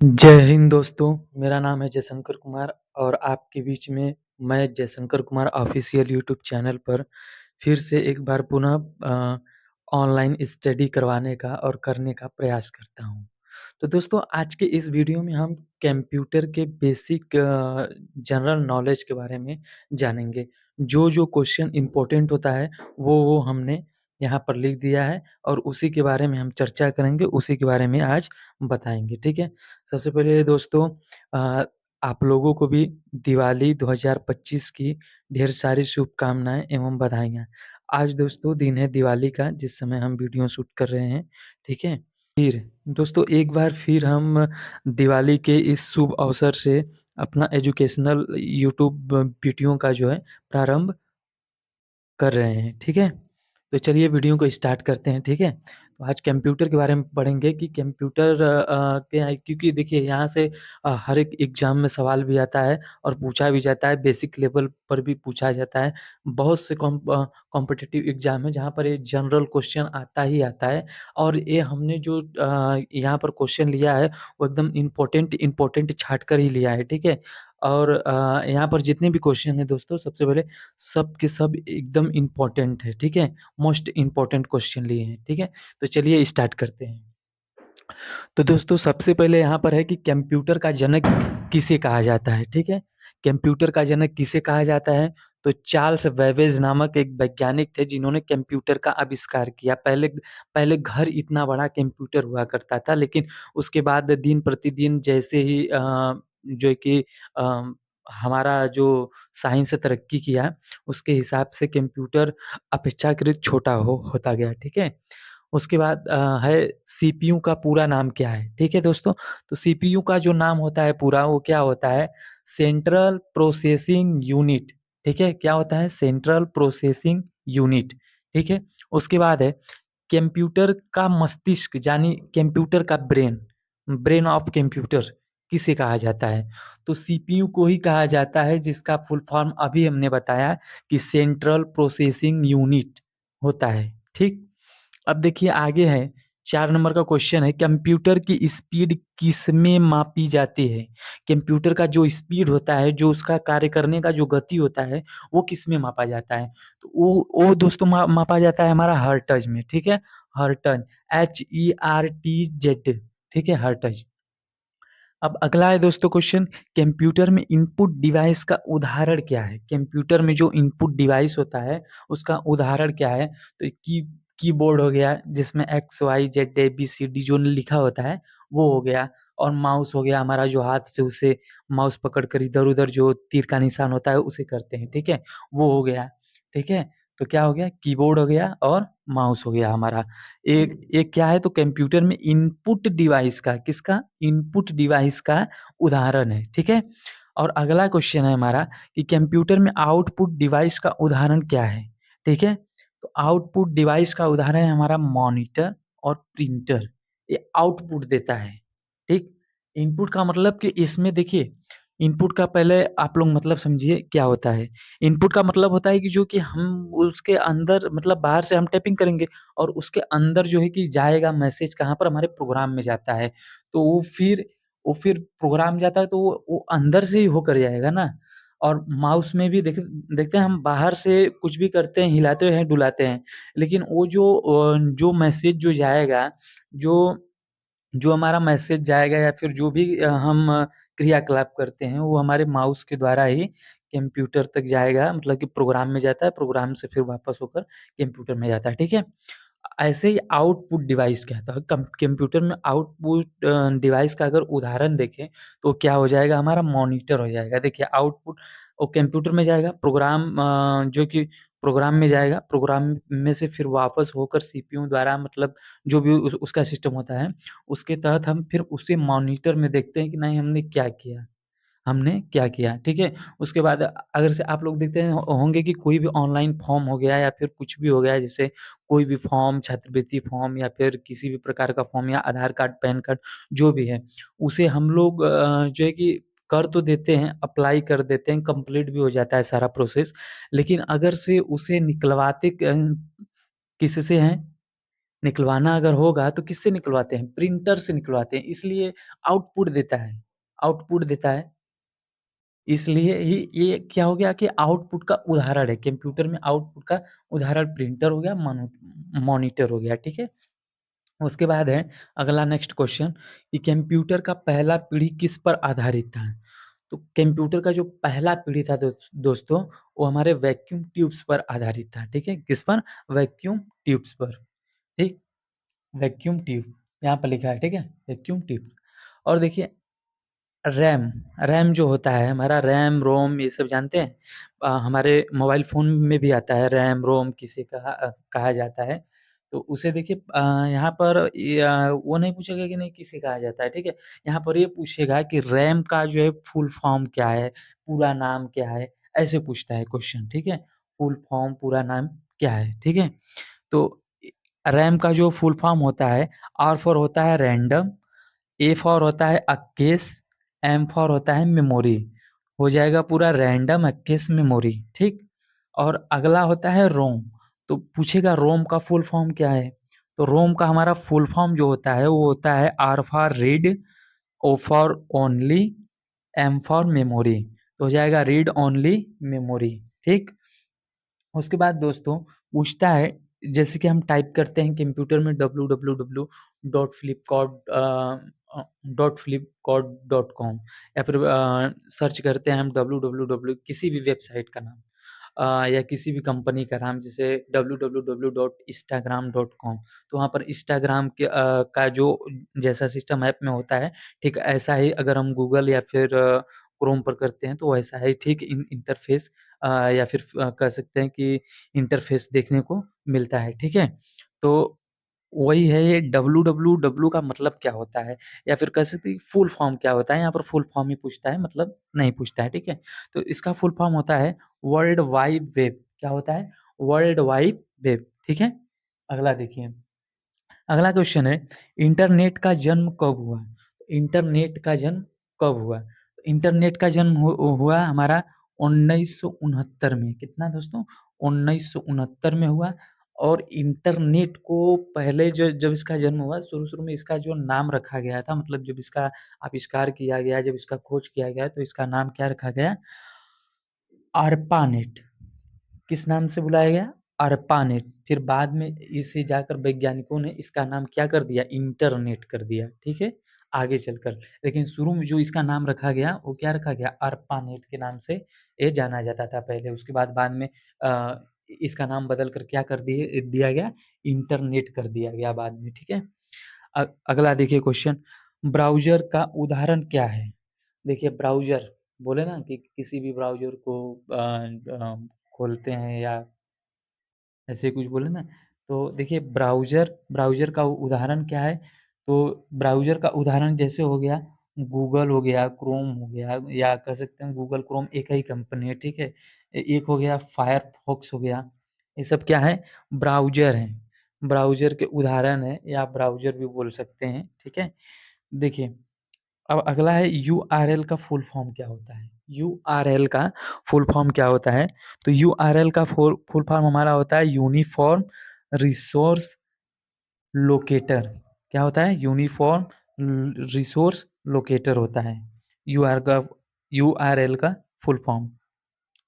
जय हिंद दोस्तों, मेरा नाम है जयशंकर कुमार और आपके बीच में मैं Jaishankar Kumar official YouTube channel पर फिर से एक बार पुनः ऑनलाइन स्टडी करवाने का और करने का प्रयास करता हूँ। तो दोस्तों आज के इस वीडियो में हम कंप्यूटर के बेसिक जनरल नॉलेज के बारे में जानेंगे। जो क्वेश्चन इम्पोर्टेंट होता है वो हमने यहाँ पर लिख दिया है और उसी के बारे में हम चर्चा करेंगे, उसी के बारे में आज बताएँगे, ठीक है? सबसे पहले दोस्तों अ, आप लोगों को भी दिवाली 2025 की ढेर सारी शुभकामनाएँ एवं बधाइयाँ। आज दोस्तों दिन है दिवाली का जिस समय हम वीडियो शूट कर रहे हैं, ठीक है? फिर दोस्तों एक बार फिर हम दिवाली के इस शुभ अवसर से अपना एजुकेशनल यूट्यूब वीडियो का जो है प्रारंभ कर रहे हैं, ठीक है? तो चलिए वीडियो को स्टार्ट करते हैं, ठीक है? तो आज कंप्यूटर के बारे में पढ़ेंगे कि कंप्यूटर क्या है क्योंकि देखिए यहाँ से हर एक एग्ज़ाम में सवाल भी आता है और पूछा भी जाता है, बेसिक लेवल पर भी पूछा जाता है। बहुत से कॉम्पिटिटिव एग्ज़ाम है जहाँ पर ये जनरल क्वेश्चन आता ही आता है और ये हमने जो यहाँ पर क्वेश्चन लिया है वो एकदम इम्पोर्टेंट छाँट कर ही लिया है, ठीक है? और यहाँ पर जितने भी क्वेश्चन हैं दोस्तों सबसे पहले सब के सब एकदम इम्पोर्टेंट है, ठीक है? मोस्ट इम्पोर्टेंट क्वेश्चन लिए हैं, ठीक है? तो चलिए स्टार्ट करते हैं। तो दोस्तों सबसे पहले यहाँ पर है कि कंप्यूटर का जनक किसे कहा जाता है, ठीक है? कंप्यूटर का जनक किसे कहा जाता है? तो चार्ल्स बेबेज नामक एक वैज्ञानिक थे जिन्होंने कंप्यूटर का आविष्कार किया। पहले पहले घर इतना बड़ा कंप्यूटर हुआ करता था लेकिन उसके बाद दिन-प्रतिदिन जैसे ही जो है कि अ, हमारा जो साइंस तरक्की किया, उसके हिसाब से कंप्यूटर अपेक्षाकृत छोटा होता गया, ठीक है? उसके बाद है सीपीयू का पूरा नाम क्या है? ठीक है दोस्तों? तो सीपीयू का जो नाम होता है पूरा वो क्या होता है? सेंट्रल प्रोसेसिंग यूनिट, ठीक है? क्या होता है? सेंट्रल प्रोसेसिंग यूनिट, ठीक है? उसके बाद है कंप्यूटर का मस्तिष्क यानी कंप्यूटर का ब्रेन ऑफ कंप्यूटर किसे कहा जाता है? तो सीपीयू को ही कहा जाता है जिसका फुल फॉर्म अभी हमने बताया कि सेंट्रल प्रोसेसिंग यूनिट होता है, ठीक? अब देखिए आगे है 4 नंबर का क्वेश्चन है कंप्यूटर की स्पीड किसमें मापी जाती है? कंप्यूटर का जो स्पीड होता है, जो उसका कार्य करने का जो गति होता है, वो किसमें मापा जाता है? तो वो दोस्तों मापा जाता है हमारा हर्ट्ज में, ठीक है? हर्ट्ज, HERTZ, ठीक है? हर्ट्ज। अब अगला है दोस्तों क्वेश्चन कंप्यूटर में इनपुट डिवाइस का उदाहरण क्या है? कंप्यूटर में जो इनपुट डिवाइस होता है, उसका उदाहरण क्या है? तो कीबोर्ड हो गया जिसमें एक्स, वाई, जेड, ए, बी, सी, डी जो लिखा होता है, वो हो गया और माउस हो गया हमारा जो हाथ से उसे माउस पकड़कर इधर-उधर जो तीर का निशान होता है, उसे करते हैं, ठीक है? वो हो गया, ठीक है? तो क्या हो गया? कीबोर्ड हो गया और माउस हो गया हमारा। एक एक क्या है तो कंप्यूटर में इनपुट डिवाइस का किसका? इनपुट डिवाइस का उदाहरण है, ठीक है? और अगला क्वेश्चन है हमारा कि कंप्यूटर में आउटपुट डिवाइस का उदाहरण क्या है? ठीक है? तो आउटपुट डिवाइस का उदाहरण है हमारा मॉनिटर और प्रिंटर, ये आउटपुट देता है, ठीक? इनपुट का मतलब कि इसमें देखिए, इनपुट का पहले आप लोग मतलब समझिए क्या होता है? इनपुट का मतलब होता है कि जो कि हम उसके अंदर मतलब बाहर से हम टाइपिंग करेंगे और उसके अंदर जो है कि जाएगा मैसेज कहाँ पर हमारे प्रोग्राम में जाता है। तो वो फिर प्रोग्राम जाता है तो वो अंदर से ही होकर जाएगा ना। और माउस में भी देखते हैं हम बाहर से कुछ भी करते हैं, हिलाते हैं, डुलाते हैं। लेकिन वो जो मैसेज जो जाएगा, जो जो हमारा मैसेज जाएगा या फिर जो भी हम क्रियाकलाप करते हैं, वो हमारे माउस के द्वारा ही कंप्यूटर तक जाएगा मतलब कि प्रोग्राम में जाता है, प्रोग्राम से फिर वापस होकर कंप्यूटर में जाता है, ठीक है? ऐसे ही आउटपुट डिवाइस कहता है कंप्यूटर में आउटपुट डिवाइस का अगर उदाहरण देखें, तो क्या हो जाएगा हमारा मॉनिटर हो जाएगा। देखिए आउटपुट वो कंप्यूटर में जाएगा, जो कि प्रोग्राम में जाएगा, प्रोग्राम में से फिर वापस होकर सीपीयू द्वारा मतलब जो भी उसका सिस्टम होता है, उसके तहत हम फिर उसे मॉनिटर में देखते हैं कि नहीं हमने क्या किया, ठीक है? उसके बाद अगर से आप लोग देखते हैं होंगे कि कोई भी ऑनलाइन फॉर्म हो गया या फिर कुछ भी हो गया जैसे कोई भी फॉर्म, छात्रवृत्ति फॉर्म या फिर किसी भी प्रकार का फॉर्म या आधार कार्ड, पैन कार्ड जो भी है, उसे हम लोग जो है कि कर तो देते हैं, अप्लाई कर देते हैं, कंप्लीट भी हो जाता है सारा प्रोसेस। लेकिन अगर से उसे निकलवाते किससे हैं? निकलवाना अगर होगा तो किससे निकलवाते हैं? प्रिंटर से निकलवाते हैं, इसलिए आउटपुट देता है। आउटपुट देता है, इसलिए ही ये क्या हो गया कि आउटपुट का उदाहरण है, कंप्यूटर में आउटपुट का उदाहरण प्रिंटर हो गया, मॉनिटर हो गया, ठीक है? उसके बाद है अगला नेक्स्ट क्वेश्चन कि कंप्यूटर का पहला पीढ़ी किस पर आधारित था? तो कंप्यूटर का जो पहला पीढ़ी था दोस्तों, वो हमारे वैक्यूम ट्यूब्स पर आधारित था, ठीक है? किस पर? वैक्यूम ट्यूब्स पर, ठीक? वैक्यूम ट्यूब यहाँ पर लिखा है, ठीक है? वैक्यूम ट्यूब और देखिए रैम, रैम जो होता है हमारा रैम, रोम ये सब जानते हैं? हमारे मोबाइल फ़ोन में भी आता है रैम, रोम किसे कहा जाता है। तो उसे देखिए यहाँ पर वो नहीं पूछेगा कि नहीं किसे कहा जाता है, ठीक है? यहाँ पर ये पूछेगा कि रैम का जो है फुल फॉर्म क्या है? पूरा नाम क्या है? ऐसे पूछता है क्वेश्चन, ठीक है? फुल फॉर्म पूरा नाम क्या है? ठीक है? तो रैम का जो फुल फॉर्म होता है, आर फॉर होता है रैंडम, ए फॉर होता है एक्केस, एम फॉर होता है मेमोरी। हो जाएगा पूरा रैंडम एक्केस मेमोरी, ठीक? और अगला होता है रोम, तो पूछेगा रोम का फुल फॉर्म क्या है? तो रोम का हमारा फुल फॉर्म जो होता है वो होता है R for read, O for only, M for memory. तो हो जाएगा रीड ओनली मेमोरी, ठीक? उसके बाद दोस्तों पूछता है जैसे कि हम टाइप करते हैं कंप्यूटर में www.flipkart.com या फिर सर्च करते हैं हम www किसी भी वेबसाइट का नाम या किसी भी कंपनी का नाम जैसे www.instagram.com तो वहाँ पर इंस्टाग्राम का जो जैसा सिस्टम ऐप में होता है ठीक ऐसा ही अगर हम गूगल या फिर क्रोम पर करते हैं तो वैसा ही ठीक इंटरफेस या फिर कह सकते हैं कि इंटरफ़ेस देखने को मिलता है, ठीक है? तो वही है ये डब्ल्यू का मतलब क्या होता है? या फिर कह सकते हैं फुल फ़ॉर्म क्या होता है? यहाँ पर फुल फ़ॉर्म ही पूछता है मतलब नहीं पूछता है, ठीक है? तो इसका फुल फ़ॉर्म होता है वर्ल्ड वाइड वेब, क्या होता है? वर्ल्ड वाइड वेब, ठीक है? अगला देखिए अगला क्वेश्चन है इंटरनेट का जन्म कब हुआ? इंटरनेट का जन्म कब हुआ? इंटरनेट का जन्म हुआ हमारा 1969 में। कितना दोस्तों? 1969 में हुआ और इंटरनेट को पहले जो जब इसका जन्म हुआ शुरू-शुरू में इसका जो नाम रखा गया था मतलब जब इसका आविष्कार किया गया, जब इसका खोज किया गया तो इसका नाम क्या रखा गया? ARPANET किस नाम से बुलाया गया? ARPANET फिर बाद में इसे जाकर वैज्ञानिकों ने इसका नाम क्या कर दिया? इंटरनेट कर दिया, ठीक है? आगे चलकर। लेकिन शुरू में जो इसका नाम रखा गया, वो क्या रखा गया? ARPANET के नाम से ये जाना जाता था पहले। उसके बाद में इसका नाम बदल कर क्या कर दिया गया? इंटरनेट कर दिया गया बाद में, ठीक है? अगला देखिए क्वेश्चन, ब्राउज़र का उदाहरण क्या है? देखिए ब्राउज़र बोले ना कि किसी भी ब्राउज़र को खोलते हैं या ऐसे कुछ बोले ना, तो देखिए ब्राउज़र का उदाहरण क्या है? तो ब्राउज़र का उदाहरण जैसे हो गया गूगल हो गया, क्रोम हो गया या कह सकते हैं गूगल, क्रोम एक ही कंपनी है, ठीक है? एक हो गया फायरफॉक्स हो गया, ये सब क्या है? ब्राउज़र हैं। ब्राउज़र के उदाहरण हैं या ब्राउज़र भी बोल सकते हैं, ठीक है? देखिए अब अगला है यूआरएल का फुल फॉर्म क्या होता है? यूआरएल का फुल फॉर्म क्या होता है? तो यूआरएल का फुल फॉर्म हमारा होता है यूनिफ़ॉर्म रिसोर्स लोकेटर। क्या होता है? यूनिफ़ॉर्म रिसोर्स लोकेटर होता है। यूआरएल का फुल फॉर्म।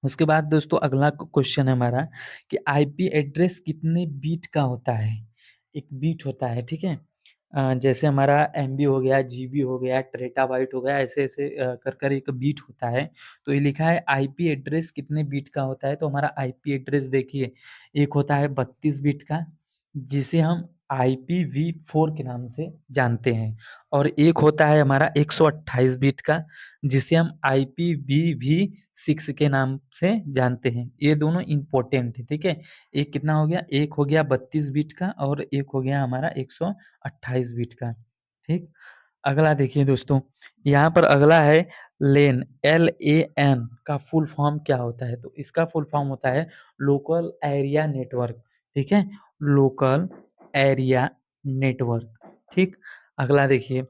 उसके बाद दोस्तों अगला क्वेश्चन है हमारा कि आईपी एड्रेस कितने बीट का होता है? एक बीट होता है, ठीक है? जैसे हमारा एमबी हो गया, जीबी हो गया, टेराबाइट हो गया, ऐसे-ऐसे कर एक बीट होता है। तो ये लिखा है आईपी एड्रेस कितने बीट का होता है? तो हमारा आईपी एड्रेस देखिए, एक होता है 32 बिट का, जिसे हम आईपीवी4 के नाम से जानते हैं और एक होता है हमारा 128 बिट का, जिसे हम आईपीवीवी6 के नाम से जानते हैं। ये दोनों इम्पोर्टेंट है, ठीक है? एक कितना हो गया? एक हो गया 32 बिट का और एक हो गया हमारा 128 बिट का, ठीक? अगला देखिए दोस्तों, यहाँ पर अगला है लेन, LAN का फुल फॉर्म क्या होता है? तो इसका फुल फॉर्म होता है लोकल एरिया नेटवर्क, ठीक है? लोकल एरिया नेटवर्क, ठीक? अगला देखिए,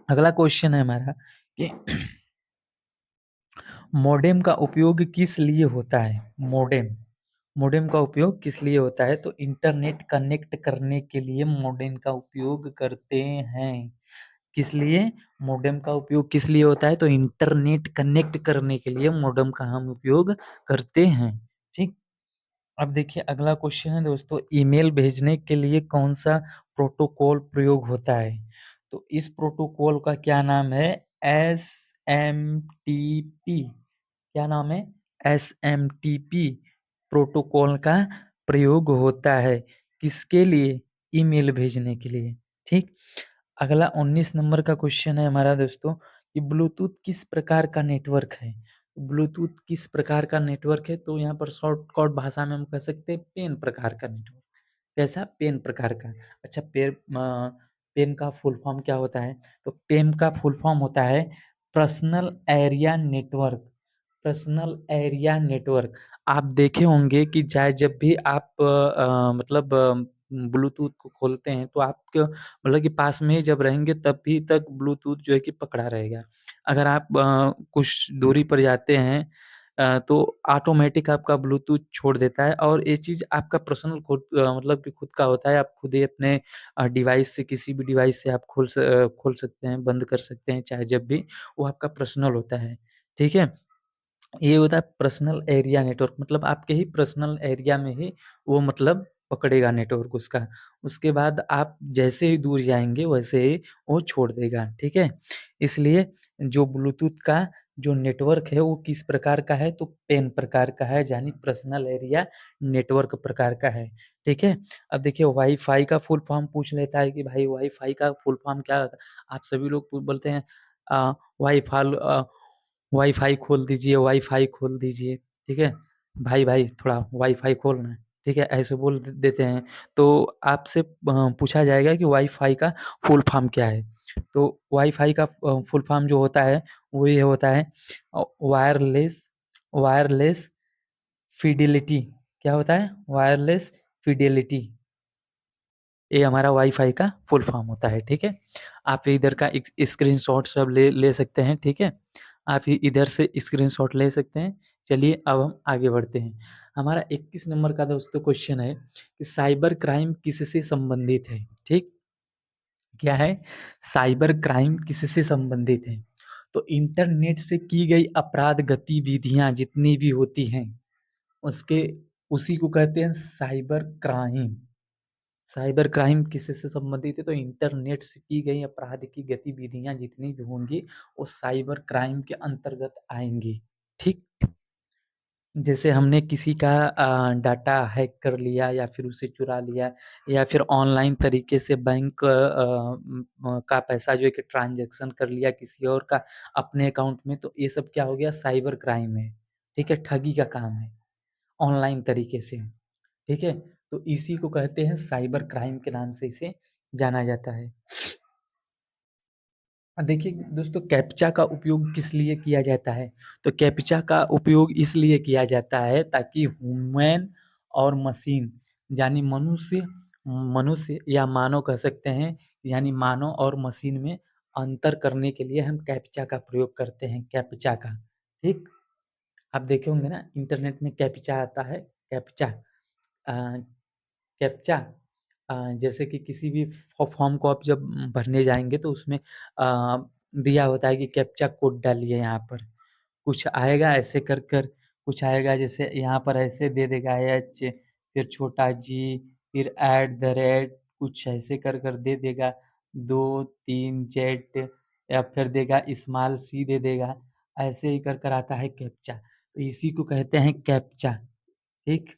अगला क्वेश्चन है हमारा कि मॉडेम का उपयोग किस लिए होता है? मॉडेम, मॉडेम का उपयोग किस लिए होता है? तो इंटरनेट कनेक्ट करने के लिए मॉडेम का उपयोग करते हैं। किस लिए? मॉडेम का उपयोग किस लिए होता है? तो इंटरनेट कनेक्ट करने के लिए मॉडेम का हम उपयोग करते हैं। ठीक? अब देखिए अगला क्वेश्चन है दोस्तों, ईमेल भेजने के लिए कौन-सा प्रोटोकॉल प्रयोग होता है? तो इस प्रोटोकॉल का क्या नाम है? एसएमटीपी। क्या नाम है? एसएमटीपी प्रोटोकॉल का प्रयोग होता है। किसके लिए? ईमेल भेजने के लिए। ठीक? अगला 19 नंबर का क्वेश्चन है हमारा दोस्तों कि ब्लूटूथ किस प्रकार का नेटवर्क है? ब्लूटूथ किस प्रकार का नेटवर्क है? तो यहाँ पर शॉर्टकट भाषा में हम कह सकते हैं पेन प्रकार का नेटवर्क। कैसा? पेन प्रकार का। अच्छा पेन का फुल फॉर्म क्या होता है? तो पेन का फुल फॉर्म होता है personal area network. Personal area network. आप देखे होंगे कि चाहे जब भी आप मतलब ब्लूटूथ को खोलते हैं तो आपके मतलब कि पास में ही जब रहेंगे तभी तक ब्लूटूथ जो है कि पकड़ा रहेगा। अगर आप कुछ दूरी पर जाते हैं तो ऑटोमैटिक आपका ब्लूटूथ छोड़ देता है और ये चीज़ आपका पर्सनल खुद मतलब कि खुद का होता है। आप खुद ही अपने डिवाइस से किसी भी डिवाइस से आप खोल सकते हैं, बंद कर सकते हैं चाहे जब भी, वो आपका पर्सनल होता है। ठीक है? ये होता है पर्सनल एरिया नेटवर्क मतलब आपके ही पर्सनल एरिया में ही वो मतलब पकड़ेगा नेटवर्क उसका। उसके बाद आप जैसे ही दूर जाएँगे वैसे ही वो छोड़ देगा, ठीक है? इसलिए जो ब्लूटूथ का जो नेटवर्क है वो किस प्रकार का है? तो पेन प्रकार का है यानी पर्सनल एरिया नेटवर्क प्रकार का है, ठीक है? अब देखिए वाई-फाई का फुल फॉर्म पूछ लेता है कि भाई वाई-फाई का फुल फॉर्म क्या होता है? आप सभी लोग बोलते हैं अ, वाई-फाल वाई-फाई खोल दीजिए, वाई-फाई खोल दीजिए, ठीक है? भाई थोड़ा वाई-फाई खोल ना, ठीक है? ऐसे बोल देते हैं। तो आपसे पूछा जाएगा कि वाई-फाई का फुल फॉर्म क्या है? तो वाई-फाई का फुल फॉर्म जो होता है, वो ये होता है वायरलेस वायरलेस फिडेलिटी। क्या होता है? Wireless Fidelity. ये हमारा वाई-फाई का फुल फॉर्म होता है, ठीक है? आप इधर का एक स्क्रीनशॉट सब ले ले सकते हैं, ठीक है? आप इधर से स्क्रीनशॉट ले सकते हैं। चलिए अब हम आगे बढ़ते हैं। हमारा 21 नंबर का दोस्तों क्वेश्चन है कि साइबर क्राइम किससे संबंधित है? ठीक? क्या है? साइबर क्राइम किससे संबंधित है? तो इंटरनेट से की गई अपराध गतिविधियाँ जितनी भी होती हैं, उसके उसी को कहते हैं साइबर क्राइम। साइबर क्राइम किससे संबंधित है? तो इंटरनेट से की गई अपराध की गतिविधियाँ जितनी भी होंगी, वो साइबर क्राइम के अंतर्गत आएँगी। ठीक? जैसे हमने किसी का डाटा हैक कर लिया या फिर उसे चुरा लिया या फिर ऑनलाइन तरीके से बैंक का पैसा जो है कि ट्रांज़ैक्शन कर लिया किसी और का अपने अकाउंट में, तो ये सब क्या हो गया? साइबर क्राइम है। ठीक है? ठगी का काम है, ऑनलाइन तरीके से। ठीक है? तो इसी को कहते हैं साइबर क्राइम के नाम से इसे जाना जाता है। देखिए दोस्तों कैप्चा का उपयोग किस लिए किया जाता है? तो कैप्चा का उपयोग इसलिए किया जाता है ताकि ह्यूमन और मशीन यानी मनुष्य या मानव कह सकते हैं, यानी मानव और मशीन में अंतर करने के लिए हम कैप्चा का प्रयोग करते हैं, कैप्चा का। ठीक? आप देखे होंगे ना इंटरनेट में कैप्चा आता है, कैप्चा। अ, कैप्चा जैसे कि किसी भी फॉर्म को आप जब भरने जाएँगे तो उसमें दिया होता है कि कैप्चा कोड डालिए यहाँ पर। कुछ आएगा ऐसे कर कुछ आएगा जैसे यहाँ पर ऐसे दे देगा एच फिर छोटा जी फिर एट द रेट कुछ ऐसे कर दे देगा 2 3 जेड या फिर देगा स्मॉल सी दे देगा। ऐसे ही कर आता है कैप्चा। तो इसी को कहते हैं कैप्चा, ठीक?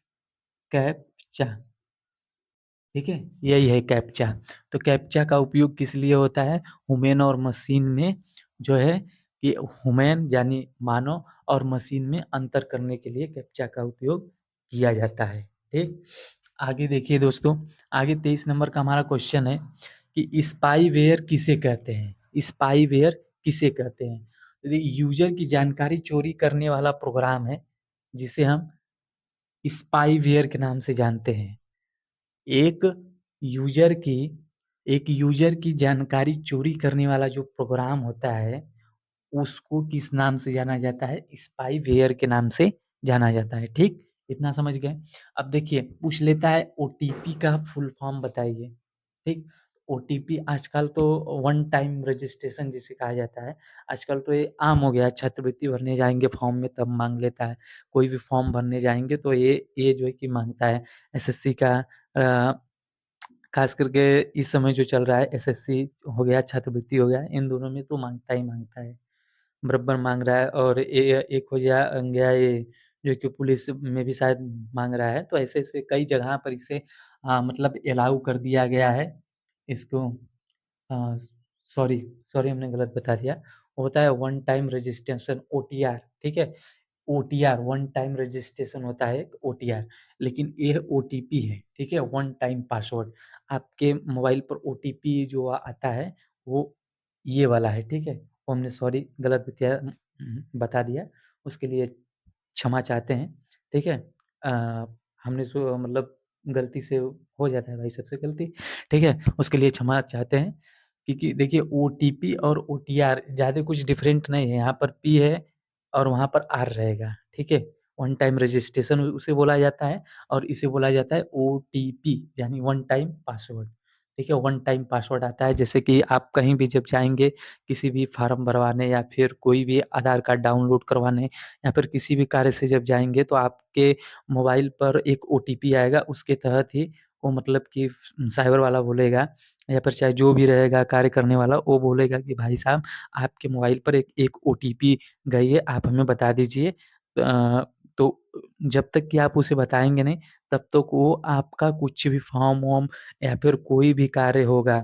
कैप्चा। ठीक है? यही है कैप्चा। तो कैप्चा का उपयोग किस लिए होता है? ह्यूमन और मशीन में जो है कि ह्यूमन यानी मानव और मशीन में अंतर करने के लिए कैप्चा का उपयोग किया जाता है। ठीक? आगे देखिए दोस्तों, आगे 23 नंबर का हमारा क्वेश्चन है कि स्पाईवेयर किसे कहते हैं? स्पाईवेयर किसे कहते हैं? तो देखिए यूज़र की जानकारी चोरी करने वाला प्रोग्राम है, जिसे हम स्पाईवेयर के नाम से जानते हैं। एक यूज़र की एक यूज़र की जानकारी चोरी करने वाला जो प्रोग्राम होता है, उसको किस नाम से जाना जाता है? स्पाईवेयर के नाम से जाना जाता है, ठीक? इतना समझ गए? अब देखिए पूछ लेता है ओटीपी का फुल फॉर्म बताइए, ठीक? ओटीपी आजकल तो वन टाइम रजिस्ट्रेशन जिसे कहा जाता है, आजकल तो ये आम हो गया है, छात्रवृत्ति भरने जाएँगे फॉर्म में तब माँग लेता है। कोई भी फॉर्म भरने जाएँगे तो ये जो है कि माँगता है। एसएससी का अ, ख़ास करके इस समय जो चल रहा है एसएससी हो गया, छात्रवृत्ति हो गया, इन दोनों में तो माँगता ही माँगता है। बराबर माँग रहा है और एक हो गया ये जो कि पुलिस में भी शायद माँग रहा है, तो ऐसे-ऐसे कई जगह पर इसे मतलब एलाउ कर दिया गया है। इसको अ, सॉरी सॉरी हमने गलत बता दिया। वो होता है वन टाइम रजिस्ट्रेशन ओटीआर, ठीक है? ओटीआर वन टाइम रजिस्ट्रेशन होता है एक ओटीआर, लेकिन ये ओटीपी है, ठीक है? One time password. आपके मोबाइल पर ओटीपी जो आता है, वो ये वाला है, ठीक है? वो हमने सॉरी गलत बता दिया, उसके लिए क्षमा चाहते हैं, ठीक है? अ, हमने सो मतलब गलती से हो जाता है भाई सबसे गलती, ठीक है? उसके लिए क्षमा चाहते हैं क्योंकि देखिए ओटीपी और ओटीआर ज़्यादा कुछ डिफरेंट नहीं है, यहाँ पर पी है और वहाँ पर आर रहेगा, ठीक है? वन टाइम रजिस्ट्रेशन उसे बोला जाता है और इसे बोला जाता है ओटीपी यानी वन टाइम पासवर्ड, ठीक है? वन टाइम पासवर्ड आता है जैसे कि आप कहीं भी जब जाएँगे, किसी भी फ़ॉर्म भरवाने या फिर कोई भी आधार कार्ड डाउनलोड करवाने या फिर किसी भी कार्य से जब जाएँगे तो आपके मोबाइल पर एक ओटीपी आएगा, उसके तहत ही वो मतलब कि साइबर वाला बोलेगा या फिर चाहे जो भी रहेगा कार्य करने वाला, वो बोलेगा कि भाई साहब आपके मोबाइल पर एक एक ओटीपी गई है, आप हमें बता दीजिए। तो जब तक कि आप उसे बताएँगे नहीं, तब तक वो आपका कुछ भी फॉर्म-वॉर्म या फिर कोई भी कार्य होगा,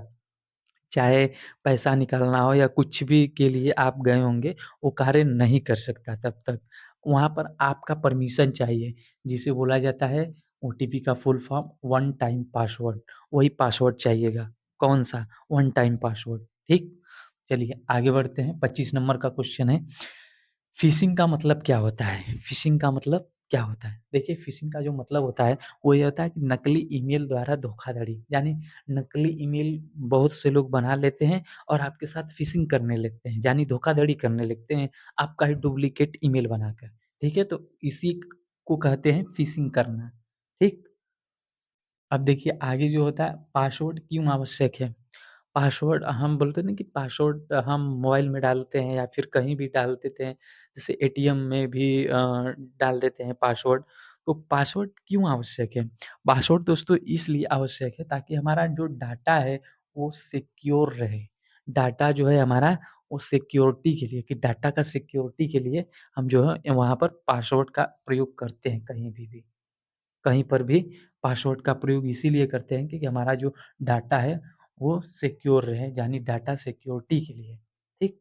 चाहे पैसा निकालना हो या कुछ भी के लिए आप गए होंगे, वो कार्य नहीं कर सकता तब तक। वहाँ पर आपका परमिशन चाहिए, जिसे बोला जाता है ओटीपी का full form one time password, वही पासवर्ड चाहिएगा। कौन-सा? वन टाइम पासवर्ड, ठीक? चलिए आगे बढ़ते हैं, 25 नंबर का क्वेश्चन है, फ़िशिंग का मतलब क्या होता है? फ़िशिंग का मतलब क्या होता है? देखिए फ़िशिंग का जो मतलब होता है, वो ये होता है कि नकली ईमेल द्वारा धोखाधड़ी, यानी नकली ईमेल बहुत से लोग बना लेते हैं और आपके साथ फ़िशिंग करने लगते हैं, यानी धोखाधड़ी करने लगते हैं, आपका ही डुप्लीकेट ईमेल बनाकर, ठीक है? तो इसी को कहते हैं फ़िशिंग करना, ठीक? अब देखिए आगे जो होता है पासवर्ड क्यों आवश्यक है? पासवर्ड हम बोलते हैं ना कि पासवर्ड हम मोबाइल में डालते हैं या फिर कहीं भी डाल देते हैं, जैसे एटीएम में भी डाल देते हैं पासवर्ड। तो पासवर्ड क्यों आवश्यक है? पासवर्ड दोस्तों इसलिए आवश्यक है ताकि हमारा जो डाटा है वो सिक्योर रहे। डाटा जो है हमारा वो सिक्योरिटी के लिए कि डाटा का सिक्योरिटी के लिए हम जो है वहाँ पर पासवर्ड का प्रयोग करते हैं कहीं भी। कहीं पर भी पासवर्ड का प्रयोग इसीलिए करते हैं कि हमारा जो डाटा है, वो सिक्योर रहे, यानी डाटा सिक्योरिटी के लिए, ठीक?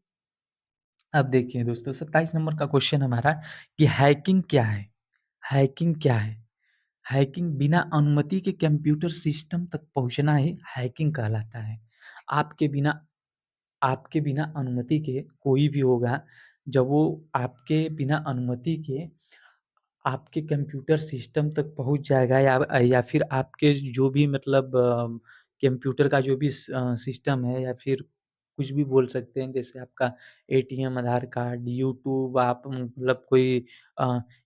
अब देखिए दोस्तों 27 नंबर का क्वेश्चन हमारा कि हैकिंग क्या है? हैकिंग क्या है? हैकिंग बिना अनुमति के कंप्यूटर सिस्टम तक पहुँचना ही हैकिंग कहलाता है। आपके बिना आपके बिना अनुमति के कोई भी होगा, जब वो आपके बिना अनुमति के आपके कंप्यूटर सिस्टम तक पहुँच जाएगा या फिर आपके जो भी मतलब कंप्यूटर का जो भी सिस्टम है या फिर कुछ भी बोल सकते हैं जैसे आपका एटीएम, आधार कार्ड, यूट्यूब आप मतलब कोई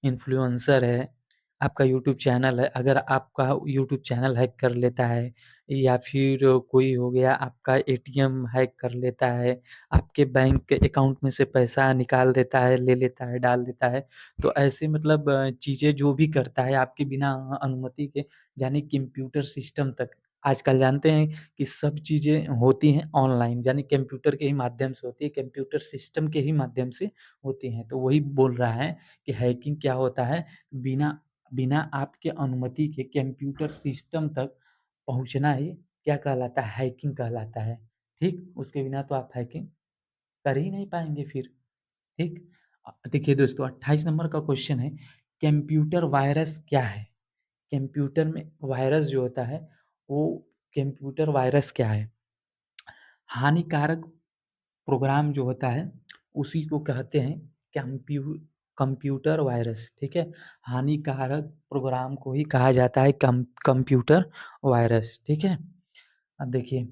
इन्फ्लुएंसर है, आपका यूट्यूब चैनल है, अगर आपका यूट्यूब चैनल हैक कर लेता है या फिर कोई हो गया आपका एटीएम हैक कर लेता है, आपके बैंक के अकाउंट में से पैसा निकाल देता है, ले लेता है, डाल देता है, तो ऐसे मतलब चीज़ें जो भी करता है आपके बिना अनुमति के यानी कंप्यूटर सिस्टम तक आजकल जानते हैं कि सब चीज़ें होती हैं ऑनलाइन यानी कंप्यूटर के ही माध्यम से होती है, कंप्यूटर सिस्टम के ही माध्यम से होती हैं। तो वही बोल रहा है कि हैकिंग क्या होता है, बिना बिना आपके अनुमति के कंप्यूटर सिस्टम तक पहुँचना ही क्या कहलाता है, हैकिंग कहलाता है। ठीक? उसके बिना तो आप हैकिंग कर ही नहीं पाएँगे फिर। ठीक? देखिए दोस्तों 28 नंबर का क्वेश्चन है, कंप्यूटर वायरस क्या है? कंप्यूटर में वायरस जो होता है, वो कंप्यूटर वायरस क्या है? हानिकारक प्रोग्राम जो होता है, उसी को कहते हैं कंप्यू कंप्यूटर वायरस, ठीक है? हानिकारक प्रोग्राम को ही कहा जाता है कंप्यूटर वायरस, ठीक है? अब देखिए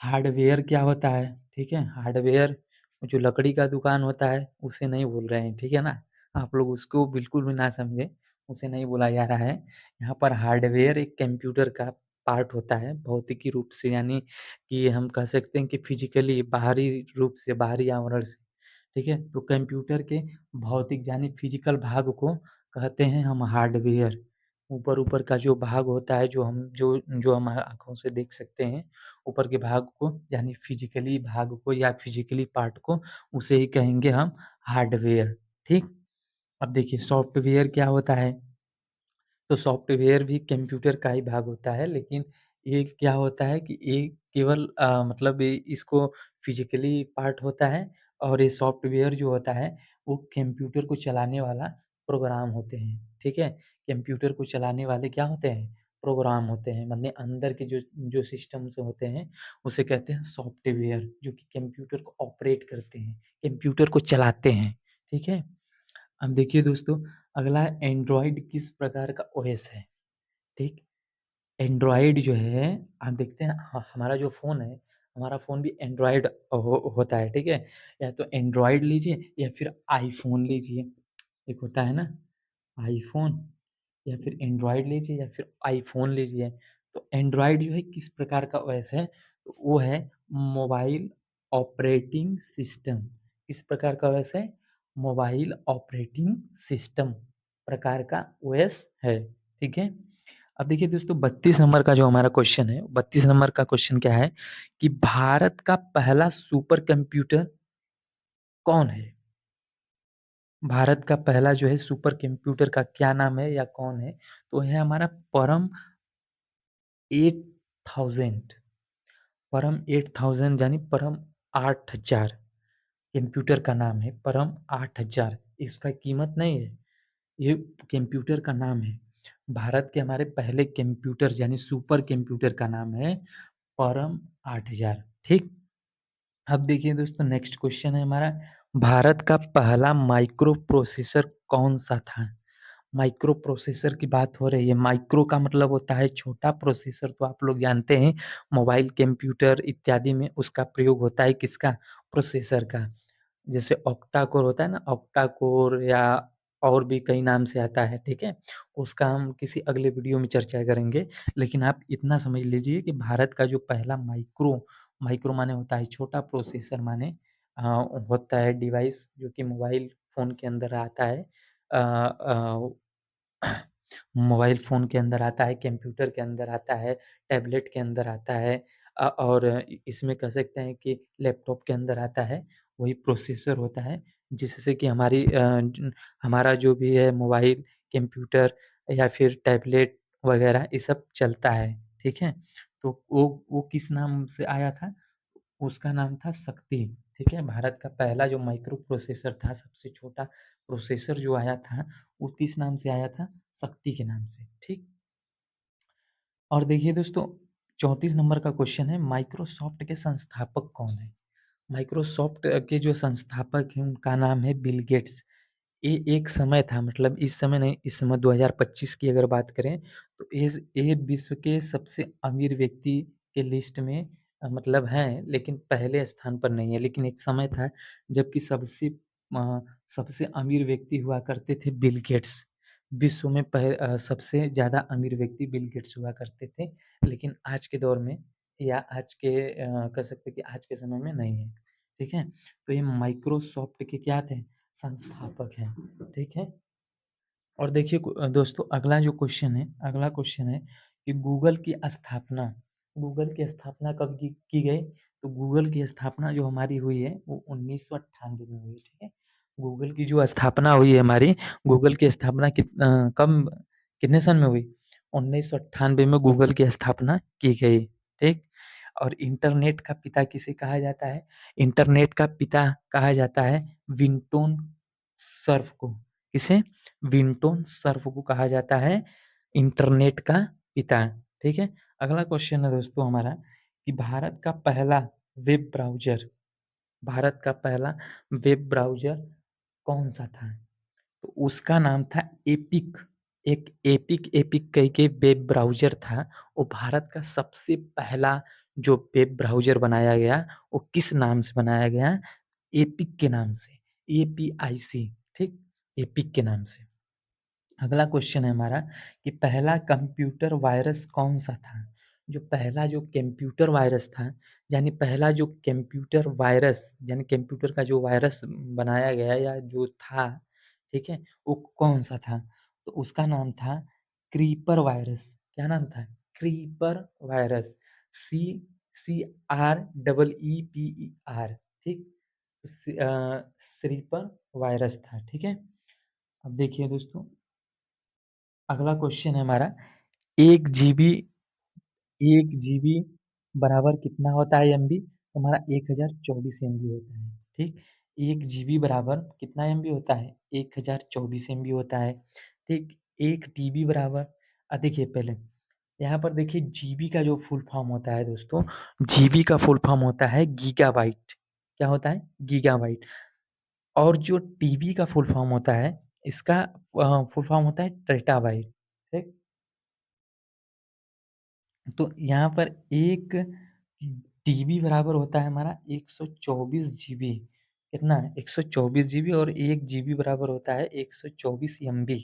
हार्डवेयर क्या होता है, ठीक है? हार्डवेयर जो लकड़ी का दुकान होता है, उसे नहीं बोल रहे हैं, ठीक है ना? आप लोग उसको बिल्कुल भी ना समझें, उसे नहीं बोला जा रहा है। यहाँ पर हार्डवेयर एक कंप्यूटर का पार्ट होता है, भौतिकी रूप से यानी कि हम कह सकते हैं कि फिज़िकली बाहरी रूप से, बाहरी आवरण से, ठीक है? तो कंप्यूटर के भौतिक यानी फिज़िकल भाग को कहते हैं हम हार्डवेयर। ऊपर-ऊपर का जो भाग होता है, जो हम आँखों से देख सकते हैं, ऊपर के भाग को यानी फिज़िकली भाग को या फिज़िकली पार्ट को, उसे ही कहेंगे हम हार्डवेयर, ठीक? अब देखिए सॉफ्टवेयर क्या होता है? तो सॉफ्टवेयर भी कंप्यूटर का ही भाग होता है, लेकिन ये क्या होता है कि ये केवल मतलब ये इसको फिज़िकली पार्ट होता है और ये सॉफ्टवेयर जो होता है, वो कंप्यूटर को चलाने वाला प्रोग्राम होते हैं, ठीक है? कंप्यूटर को चलाने वाले क्या होते हैं? प्रोग्राम होते हैं, मतलब अंदर के जो जो सिस्टम्स होते हैं, उसे कहते हैं सॉफ्टवेयर, जो कि कंप्यूटर को ऑपरेट करते हैं, कंप्यूटर को चलाते हैं, ठीक है? अब देखिए दोस्तों, अगला एंड्रॉइड किस प्रकार का ओएस है, ठीक? एंड्रॉइड जो है, आप देखते हैं हमारा जो फ़ोन है, हमारा फ़ोन भी एंड्रॉइड होता है, ठीक है? या तो एंड्रॉइड लीजिए या फिर आईफ़ोन लीजिए, एक होता है ना आईफ़ोन या फिर एंड्रॉइड लीजिए या फिर आईफ़ोन लीजिए। तो एंड्रॉइड जो है किस प्रकार का ओएस है? तो वो है मोबाइल ऑपरेटिंग सिस्टम। किस प्रकार का ओएस है? मोबाइल ऑपरेटिंग सिस्टम प्रकार का ओएस है, ठीक है? अब देखिए दोस्तों 32 नंबर का जो हमारा क्वेश्चन है, 32 नंबर का क्वेश्चन क्या है कि भारत का पहला सुपर कंप्यूटर कौन है? भारत का पहला जो है सुपर कंप्यूटर का क्या नाम है या कौन है? तो है हमारा परम 8000 परम 8000 यानी परम 8000 कंप्यूटर का नाम है परम 8000 इसका कीमत नहीं है, ये कंप्यूटर का नाम है। भारत के हमारे पहले कंप्यूटर यानी सुपर कंप्यूटर का नाम है परम 8000 ठीक? अब देखिए दोस्तों नेक्स्ट क्वेश्चन है हमारा, भारत का पहला माइक्रो प्रोसेसर कौन-सा था? माइक्रो प्रोसेसर की बात हो रही है, माइक्रो का मतलब होता है छोटा, प्रोसेसर तो आप लोग जानते हैं, मोबाइल, कंप्यूटर इत्यादि में उसका प्रयोग होता है किसका? प्रोसेसर का। जैसे ऑक्टा कोर होता है ना, ऑक्टा कोर या और भी कई नाम से आता है, ठीक है? उसका हम किसी अगले वीडियो में चर्चा करेंगे, लेकिन आप इतना समझ लीजिए कि भारत का जो पहला माइक्रो, माइक्रो माने होता है छोटा, प्रोसेसर माने अ, होता है डिवाइस जो कि मोबाइल फ़ोन के अंदर आता है। मोबाइल फ़ोन के अंदर आता है, कंप्यूटर के अंदर आता है, टैबलेट के अंदर आता है और इसमें कह सकते हैं कि लैपटॉप के अंदर आता है, वही प्रोसेसर होता है, जिससे कि हमारा जो भी है मोबाइल, कंप्यूटर या फिर टैबलेट वगैरह ये सब चलता है, ठीक है? तो वो किस नाम से आया था? उसका नाम था शक्ति, ठीक है? भारत का पहला जो माइक्रो प्रोसेसर था, सबसे छोटा प्रोसेसर जो आया था, वो किस नाम से आया था? शक्ति के नाम से, ठीक? और देखिए दोस्तों 34 नंबर का क्वेश्चन है, माइक्रोसॉफ्ट के संस्थापक कौन हैं? माइक्रोसॉफ्ट के जो संस्थापक हैं, उनका नाम है बिल गेट्स। ये एक समय था मतलब इस समय नहीं, इस समय 2025 की अगर बात करें, तो ये विश्व के सबसे अमीर व्यक्ति के लिस्ट में मतलब हैं, लेकिन पहले स्थान पर नहीं है। लेकिन एक समय था जबकि अ, सबसे अमीर व्यक्ति हुआ करते थे बिल गेट्स। विश्व में सबसे ज़्यादा अमीर व्यक्ति बिल गेट्स हुआ करते थे, लेकिन आज के दौर में या कह सकते हैं कि आज के समय में नहीं है, ठीक है? तो ये माइक्रोसॉफ्ट के क्या थे? संस्थापक हैं, ठीक है? और देखिए दोस्तों अगला जो क्वेश्चन है, अगला क्वेश्चन है कि गूगल की स्थापना कब की गई? तो गूगल की स्थापना जो हमारी हुई है वो 1998 में हुई, ठीक है? गूगल की जो स्थापना हुई है हमारी, गूगल की स्थापना कब कितने सन में हुई? 1998 में गूगल की स्थापना की गई, ठीक? और इंटरनेट का पिता किसे कहा जाता है? इंटरनेट का पिता कहा जाता है विंटोन सर्फ को। किसे? विंटोन सर्फ को कहा जाता है इंटरनेट का पिता, ठीक है? अगला क्वेश्चन है दोस्तों हमारा कि भारत का पहला वेब ब्राउज़र कौन-सा था? तो उसका नाम था एपिक। एक एपिक कह के वेब ब्राउज़र था, वो भारत का सबसे पहला जो वेब ब्राउज़र बनाया गया, वो किस नाम से बनाया गया? एपिक के नाम से, एपीआईसी, ठीक? एपिक के नाम से। अगला क्वेश्चन है हमारा कि पहला कंप्यूटर वायरस कौन-सा था? जो पहला जो कंप्यूटर वायरस था, यानी पहला जो कंप्यूटर वायरस यानी कंप्यूटर का जो वायरस बनाया गया या जो था, ठीक है? वो कौन-सा था? तो उसका नाम था क्रीपर वायरस। क्या नाम था? Creeper virus. C C R double E P E R, ठीक? स्रीपर वायरस था, ठीक है? अब देखिए दोस्तों, अगला क्वेश्चन है हमारा 1 जीबी 1 जीबी बराबर कितना होता है एमबी? तो हमारा 1024 एमबी होता है, ठीक? 1 जीबी बराबर कितना एमबी होता है? 1024 एमबी होता है, ठीक? 1 टीबी बराबर देखिए पहले यहाँ पर देखिए जीबी का जो फुल फॉर्म होता है दोस्तों, जीबी का फुल फॉर्म होता है गीगाबाइट। क्या होता है? गीगाबाइट। और जो टीबी का फुल फॉर्म होता है, इसका फुल फॉर्म होता है टेराबाइट, ठीक? तो यहाँ पर 1 टीबी बराबर होता है हमारा 124 जीबी। कितना है? 124 जीबी और 1 जीबी बराबर होता है 124 एमबी,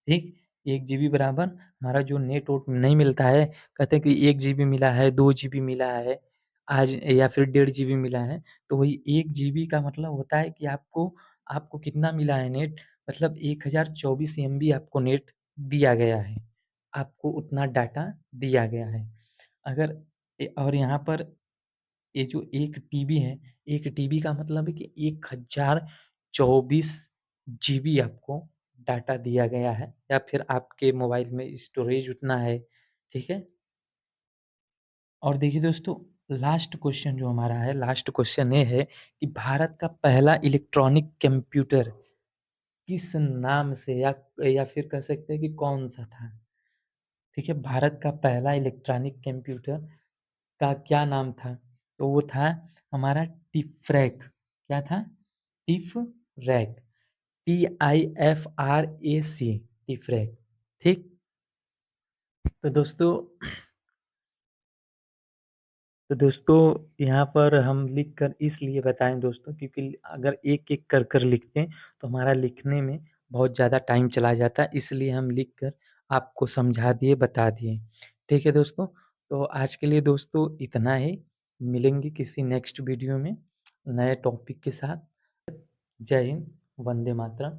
ठीक? 1 जीबी बराबर हमारा जो नेट वोट नहीं मिलता है, कहते हैं कि 1 जीबी मिला है, 2 जीबी मिला है, आज या फिर डेढ़ जीबी मिला है, तो वही 1 जीबी का मतलब होता है कि आपको आपको कितना मिला है नेट, मतलब 1024 एमबी आपको नेट दिया गया है। आपको उतना डाटा दिया गया है। अगर और यहाँ पर ये जो 1 टीबी है, 1 टीबी का मतलब है कि 1024 जीबी आपको डाटा दिया गया है या फिर आपके मोबाइल में स्टोरेज उतना है, ठीक है? और देखिए दोस्तों, लास्ट क्वेश्चन जो हमारा है, लास्ट क्वेश्चन ये है कि भारत का पहला इलेक्ट्रॉनिक कंप्यूटर किस नाम से या फिर कह सकते हैं कि कौन-सा था? ठीक है? भारत का पहला इलेक्ट्रॉनिक कंप्यूटर का क्या नाम था? तो वो था हमारा टिफ़रैक। क्या था? टिफ़रैक, टीआईएफआरएसी, टिफ़रैक, ठीक? तो दोस्तों तो दोस्तों यहाँ पर हम लिख कर इसलिए बताएँ दोस्तों क्योंकि अगर एक-एक कर लिखते हैं तो हमारा लिखने में बहुत ज़्यादा टाइम चला जाता है, इसलिए हम लिख कर आपको समझा दिए, बता दिए। ठीक है दोस्तों? तो आज के लिए दोस्तों इतना ही, मिलेंगे किसी नेक्स्ट वीडियो में नए टॉपिक के साथ। जय हिंद, वंदे मातरम।